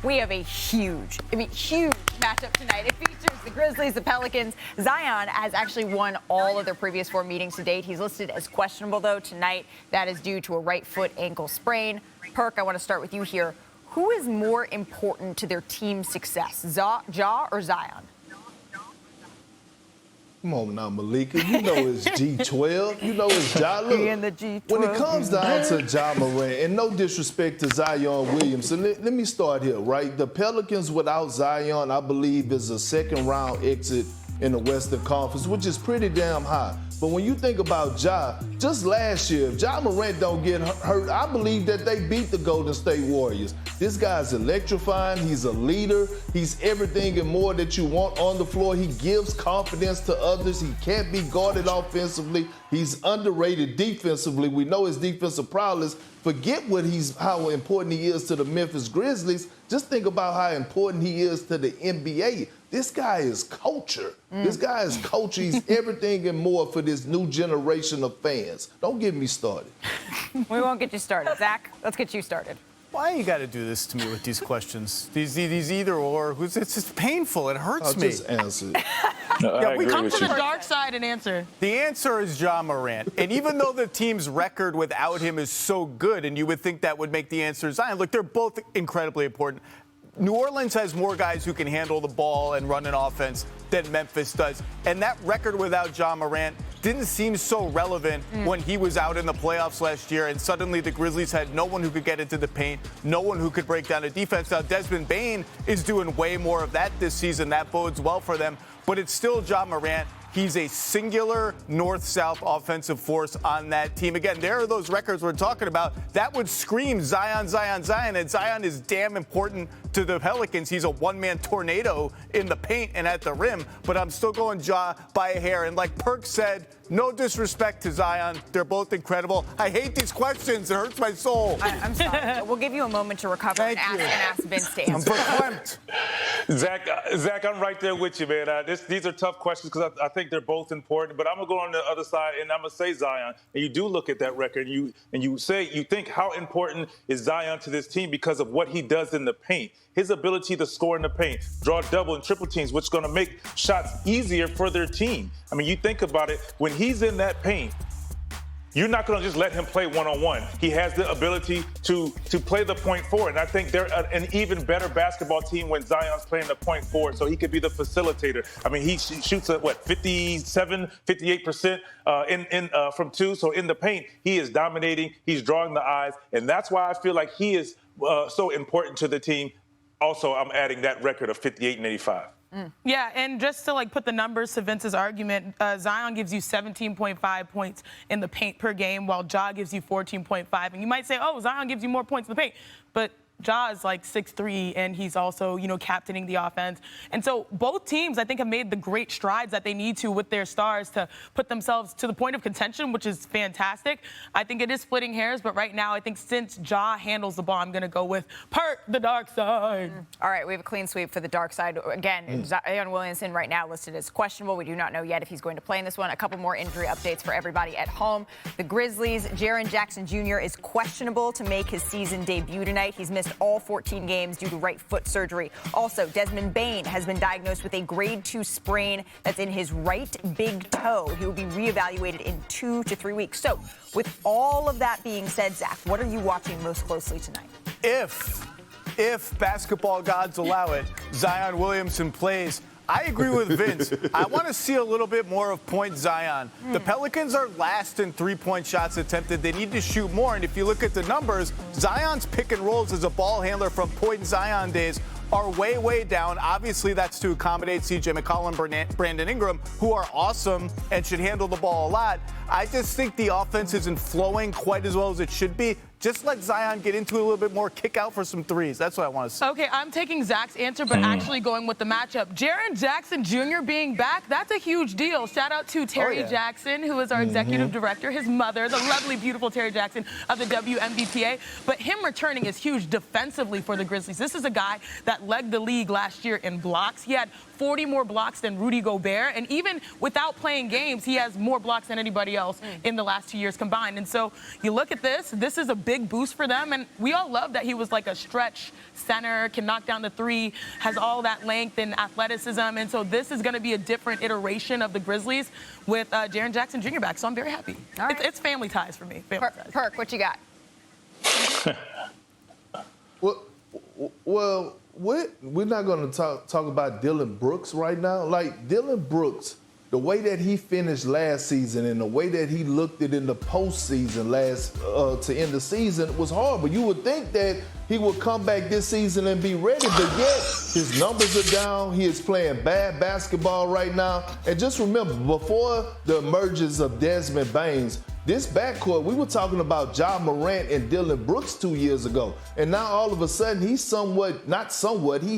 We have a huge matchup tonight. It features the Grizzlies, the Pelicans. Zion has actually won all of their previous 4 meetings to date. He's listed as questionable, though, tonight. That is due to a right foot ankle sprain. Perk, I want to start with you here. Who is more important to their team's success, Ja or Zion? Come on now, Malika. You know it's G12. You know it's Ja. Look, G12. when it comes down to Ja Morant, and no disrespect to Zion Williamson, let me start here, right? The Pelicans without Zion, I believe, is a second-round exit in the Western Conference, which is pretty damn high. But when you think about Ja, just last year, if Ja Morant don't get hurt, I believe that they beat the Golden State Warriors. This guy's electrifying. He's a leader. He's everything and more that you want on the floor. He gives confidence to others. He can't be guarded offensively. He's underrated defensively. We know his defensive prowess. Forget how important he is to the Memphis Grizzlies. Just think about how important he is to the NBA. This guy is culture. This guy is culture. He's everything and more for this new generation of fans. Don't get me started. We won't get you started. Zach, let's get you started. Why you got to do this to me with these questions? These either or. It's just painful. It hurts me. Just answer it. Yeah, we Come to the dark side and answer. The answer is Ja Morant. And even though the team's record without him is so good, and you would think that would make the answer Zion, look, they're both incredibly important. New Orleans has more guys who can handle the ball and run an offense than Memphis does. And that record without Ja Morant didn't seem so relevant when he was out in the playoffs last year, and suddenly the Grizzlies had no one who could get into the paint, no one who could break down a defense. Now, Desmond Bane is doing way more of that this season. That bodes well for them, but it's still Ja Morant. He's a singular north-south offensive force on that team. Again, there are those records we're talking about. That would scream Zion, Zion, Zion, and Zion is damn important to the Pelicans. He's a one-man tornado in the paint and at the rim, but I'm still going Ja by a hair. And like Perk said, no disrespect to Zion. They're both incredible. I hate these questions. It hurts my soul. I'm sorry. We'll give you a moment to recover and ask Vince to answer. I'm verklempt. Zach, I'm right there with you, man. These are tough questions because I think they're both important. But I'm gonna go on the other side and I'm gonna say Zion. And you do look at that record, you think how important is Zion to this team because of what he does in the paint. His ability to score in the paint, draw double and triple teams, which is going to make shots easier for their team. I mean, you think about it, when he's in that paint, you're not going to just let him play one-on-one. He has the ability to play the point forward. And I think they're an even better basketball team when Zion's playing the point forward, so he could be the facilitator. I mean, he shoots at, 57, 58% from two. So in the paint, he is dominating. He's drawing the eyes. And that's why I feel like he is so important to the team. Also, I'm adding that record of 58 and 85. Yeah, and just to put the numbers to Vince's argument, Zion gives you 17.5 points in the paint per game, while Ja gives you 14.5. And you might say, oh, Zion gives you more points in the paint, but Ja is 6'3", and he's also, captaining the offense. And so both teams, I think, have made the great strides that they need to with their stars to put themselves to the point of contention, which is fantastic. I think it is splitting hairs, but right now I think since Ja handles the ball, I'm going to go with the dark side. All right, we have a clean sweep for the dark side. Again, Zion Williamson right now listed as questionable. We do not know yet if he's going to play in this one. A couple more injury updates for everybody at home. The Grizzlies, Jaren Jackson Jr. is questionable to make his season debut tonight. He's missed all 14 games due to right foot surgery. Also, Desmond Bane has been diagnosed with a grade 2 sprain that's in his right big toe. He will be reevaluated in 2 to 3 weeks. So, with all of that being said, Zach, what are you watching most closely tonight? If basketball gods allow it, Zion Williamson plays. I agree with Vince. I want to see a little bit more of point Zion. The Pelicans are last in three-point shots attempted. They need to shoot more. And if you look at the numbers, Zion's pick and rolls as a ball handler from point Zion days are way, way down. Obviously, that's to accommodate C.J. McCollum, Brandon Ingram, who are awesome and should handle the ball a lot. I just think the offense isn't flowing quite as well as it should be. Just let Zion get into it a little bit more, kick out for some threes. That's what I want to see. Okay, I'm taking Zach's answer, but actually going with the matchup. Jaren Jackson Jr. being back, that's a huge deal. Shout out to Terry Jackson, who is our executive director, his mother, the lovely, beautiful Terry Jackson of the WNBPA. But him returning is huge defensively for the Grizzlies. This is a guy that led the league last year in blocks. He had 40 more blocks than Rudy Gobert, and even without playing games, he has more blocks than anybody else in the last 2 years combined. And so you look at this is a big big boost for them. And we all love that he was like a stretch center, can knock down the three, has all that length and athleticism. And so this is going to be a different iteration of the Grizzlies with Jaren Jackson Jr. back. So I'm very happy. All right. It's family ties for me. Family ties. Perk, what you got? Well, we're not going to talk about Dylan Brooks right now. Like, Dylan Brooks, the way that he finished last season and the way that he looked it in the postseason to end the season was horrible. You would think that he would come back this season and be ready, but yet his numbers are down. He is playing bad basketball right now. And just remember, before the emergence of Desmond Baines, this backcourt, we were talking about Ja Morant and Dylan Brooks 2 years ago. And now all of a sudden, he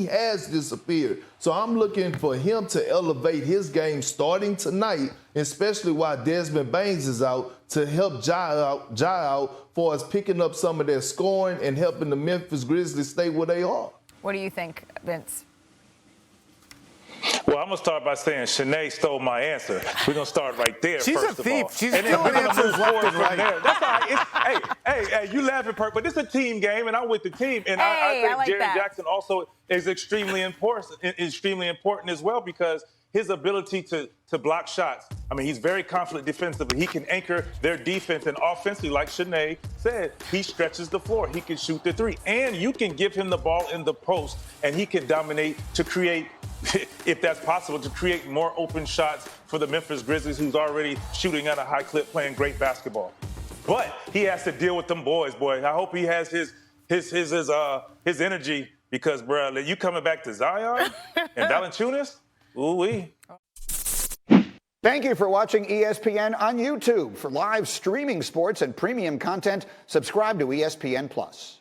has disappeared. So I'm looking for him to elevate his game starting tonight, especially while Desmond Baines is out, to help Ja out for us picking up some of their scoring and helping the Memphis Grizzlies stay where they are. What do you think, Vince? Well, I'm going to start by saying Shanae stole my answer. We're going to start right there, She's first a of all. thief. She's and then stealing we're going to answers move left forward and from right. there. That's all right. Hey, you laughing, Perk, but this is a team game, and I'm with the team. And I I think like Jaren that. Jackson also is extremely important as well, because his ability to block shots. I mean, he's very confident defensively. He can anchor their defense, and offensively, like Shanae said, he stretches the floor. He can shoot the three. And you can give him the ball in the post, and he can dominate to create, if that's possible, to create more open shots for the Memphis Grizzlies, who's already shooting at a high clip, playing great basketball. But he has to deal with them boys, boy. I hope he has his energy, because, bro, you coming back to Zion and Valanciunas? Ooh-wee. Thank you for watching ESPN on YouTube. For live streaming sports and premium content, subscribe to ESPN+.